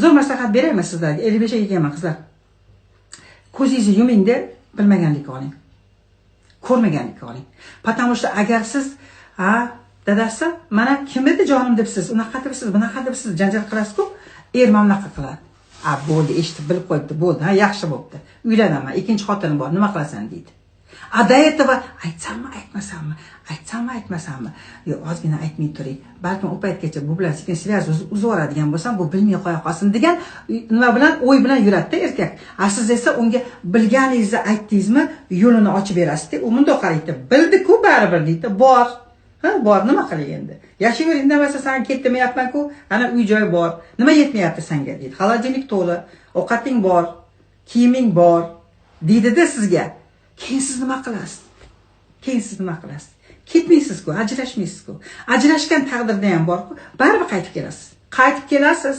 zo'r maslahat beraymi sizlarga? 55 ga kelganman qizlar. Ko'zingizni yuming-da, bilmaganlikka oling. Ko'rmaganlikka oling. Потому что agar siz dadasi mana kim edi jonim debsiz, unaqa debsiz, bunaqa debsiz janjal qilasiz-ku, mamlaqa qiladi. Bo'ldi, eshitib bilib qo'yibdi, bo'ldi, yaxshi bo'pti. Uylanaman, ikkinchi xotinim bor, nima qilasan deydi. До этого aytsammi, aytmasammi, aytsammi, aytmasammi? Yo'q, ozgina aytmay turing. Balkim u paytgacha bu bilan sekin svязь uzib yuboradigan bo'lsam, bu bilmay qo'ya qolsin degan nima bilan, o'y bilan yuradi-da erkak. Siz esa unga bilganingizni aytdingizmi, yo'lini ochib berasiz-da. U bundoq qaraydi. Bildi-ku baribir deydi, bor. Bor, nima qilay endi? Yashayver, indamasa sen ketmayapman-ku, ana uy joy bor. Nima yetmayapti senga deydi. Xolodilnik to'la, ovqating bor, kiyiming bor deydi-da sizga. Keyin siz nima qilasiz? Keyin siz nima qilasiz? Ketmaysiz-ku, ajrashmaysiz-ku. Ajrashgan taqdirda ham bor-ku, baribir qaytib kelasiz. Qaytib kelasiz.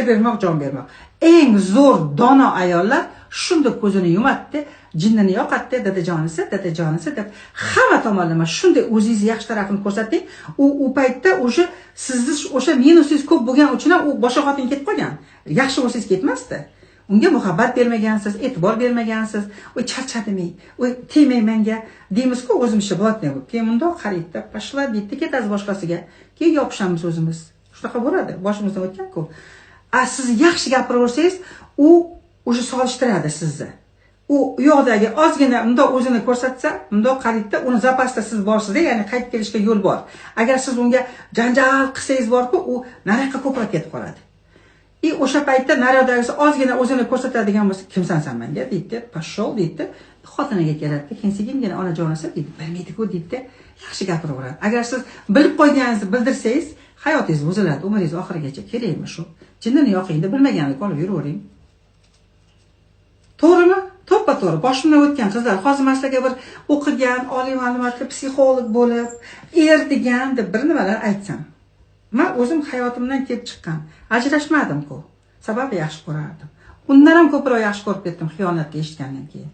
Bermoq, jon bermoq. Eng zo'r dono ayollar shunda ko'zini yumadi, jinnini yoqadi, dadajonisi deb hamma tomonlama shunday o'zingizni yaxshi tarafini ko'rsating. U paytda o'sha sizni o'sha minusingiz ko'p bo'lgan uchun u boshqa xotin ketib qolgan. Yaxshi bo'lsangiz ketmasdi. Unga muhabbat bermagansiz, e'tibor bermagansiz, charchadimi, tegmay menga deymiz-ku, o'zimizcha bo'ladi. Keyin bundoq qaraydi, pashla deydi, ketasiz boshqasiga. Keyin yopishamiz o'zimiz. Shunaqa bo'ladi, boshimizdan o'tgan-ku. Siz yaxshi gapiraversangiz, u o'sha solishtiradi sizni. U yo'qdagi ozgina bundoq o'zini ko'rsatsa, bundoq qaraydi, uni zapasda siz borsiz-da, ya'ni qaytib kelishga yo'l bor. Agar siz unga janjal qilsangiz bor-ku, u nariyoqqa ko'proq ketib qoladi. O'sha paytda nariyodagisi ozgina o'zini ko'rsatadigan bo'lsa, kimsan sen menga deydi, pashol deydi, xotiniga keladi, keyin sekingina onajonisi deydi, bilmaydi-ku deydi, yaxshi gapiraveradi. Agar siz bilib qo'yganingizni bildirsangiz, hayotingiz buziladi, umringiz oxirigacha. Kerakmi shu? Jinnini yoqingda bilmaganlik olib yuravering. To'g'rimi? To'ppa-to'g'ri. Boshimdan o'tgan qizlar, hozir sizlarga bir o'qigan, oliy ma'lumotli psixolog bo'lib, degan deb bir nimalar aytsam. Men o'zim hayotimdan kelib chiqqan. Ajrashmadim-ku. Sababi yaxshi ko'rardim. Undan ham ko'proq yaxshi ko'rib ketdim xiyonatni eshitgandan keyin.